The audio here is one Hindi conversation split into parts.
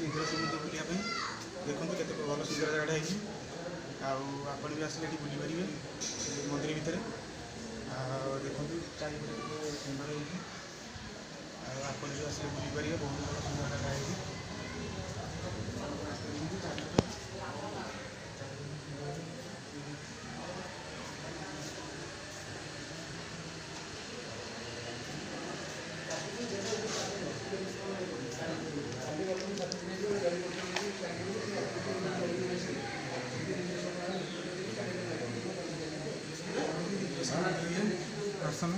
इंद्र समुद्र बुलाया देखो केते भल सुंदर जगह है आपण भी आसिले ये बुली पारे मंदिर भितर देखो चारिपटे सुंदर होगी आपण भी आसिले बुली पारे बहुत भल सुंदर जगह है। दर्शन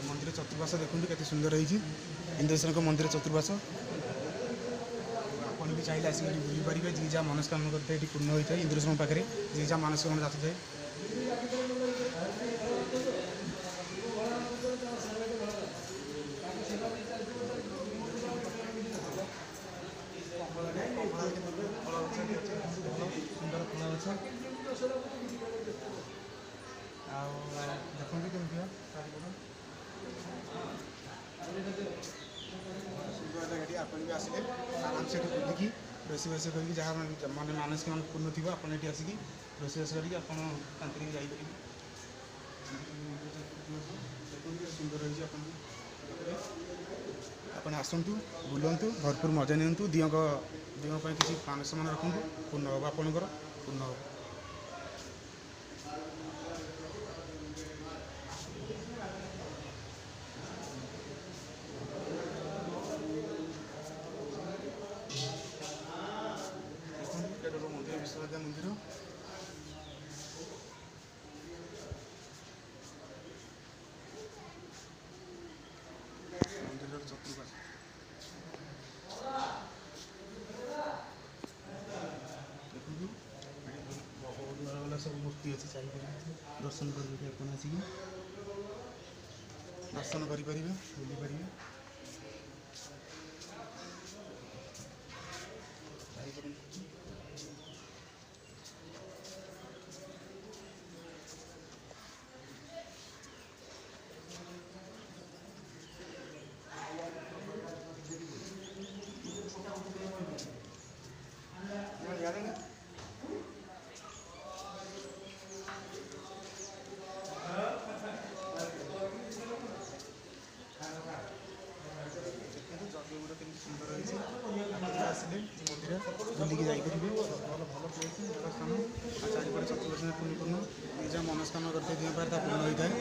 मंदिर चतुर्पाश देखो केते सुंदर है इंद्रेश्वर मंदिर चतुर्पाश आपन भी चाहिए आसिक बुली पारे जी जहाँ मनस्कामना करते ये पूर्ण होता है इंद्रेश्वर पाखे जी जहाँ मानसिक जात थाए सुंदर फल अच्छा देखते केमी सुंदर जगह आप आसिले आराम से बुलिकी रोषेईबास करके जहाँ मैंने मानसिक मान पूर्ण थी आप आसिक रोषेईबास करके आपंतरिक जापर सुंदर रही आप आसतु बुलतु भरपूर मजा नियंतु दियों किसी मानस मान रखु पूर्ण हम आपणकर पूर्ण हम। मंदिर विश्वनाथ मंदिर मंदिर चतुर्पाश देखो बहुत बड़ा वाला सब मूर्ति अच्छी चाहिए दर्शन करेंगे आप आसिक दर्शन करेंगे बुली पारे सुंदर रही आसिले मंदिर बुलिकी जापर भल भल प्लेस भल स्थान चारिपटे चतुर्पाश पूर्ण निजा मनस्कामना करते दिए पारे पूर्ण होता है।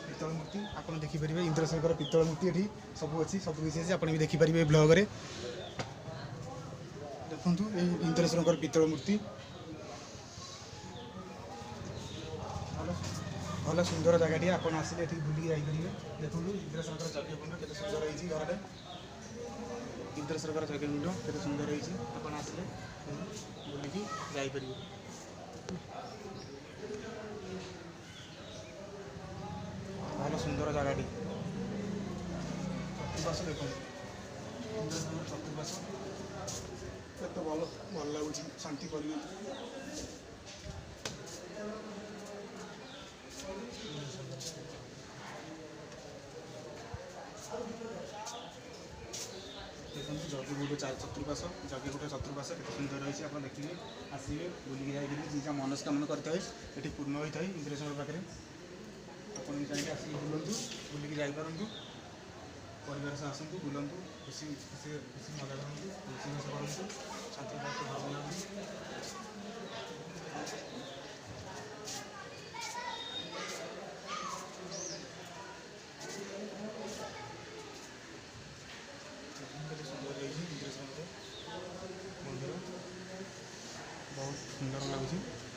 पितल मूर्ति आप देखिपारे इंद्रेश्वर पितल मूर्ति ये सब अच्छी सब किसी आप भी देखिपारे ब्लॉग रे देखु इंद्रेश्वर पितल मूर्ति भल सुंदर जगह आप आसिले बुलिक जापर देखो इंद्रेश्वर यज्ञकुंड के सुंदर रही घर इंद्रेश्वर यज्ञकुंड के सुंदर रही आप आसिले बुलिकी जापर भल सुंदर जगह चतुर्पाश देखो चतुर्पाश तो भल भल लगुच शांति देखो जगीगुट चतुर्पाश जगीगुट चतुर्पाश के सुंदर रही आप देखिए आसवे बुलिक जाए जी जहाँ मनस्कामना करते ये पूर्ण होता है इंद्रेश्वर पाखे आप चाहिए आसिक बुलतु बुलिकी जापरतु परिवार सह आसतु बुलतु खुशी खुशी खुशी मजा करूँ रोषेईबास करूँ शांति भल सुंदर रही इंद्रेश्वर मंदिर बहुत बहुत सुंदर लगुच।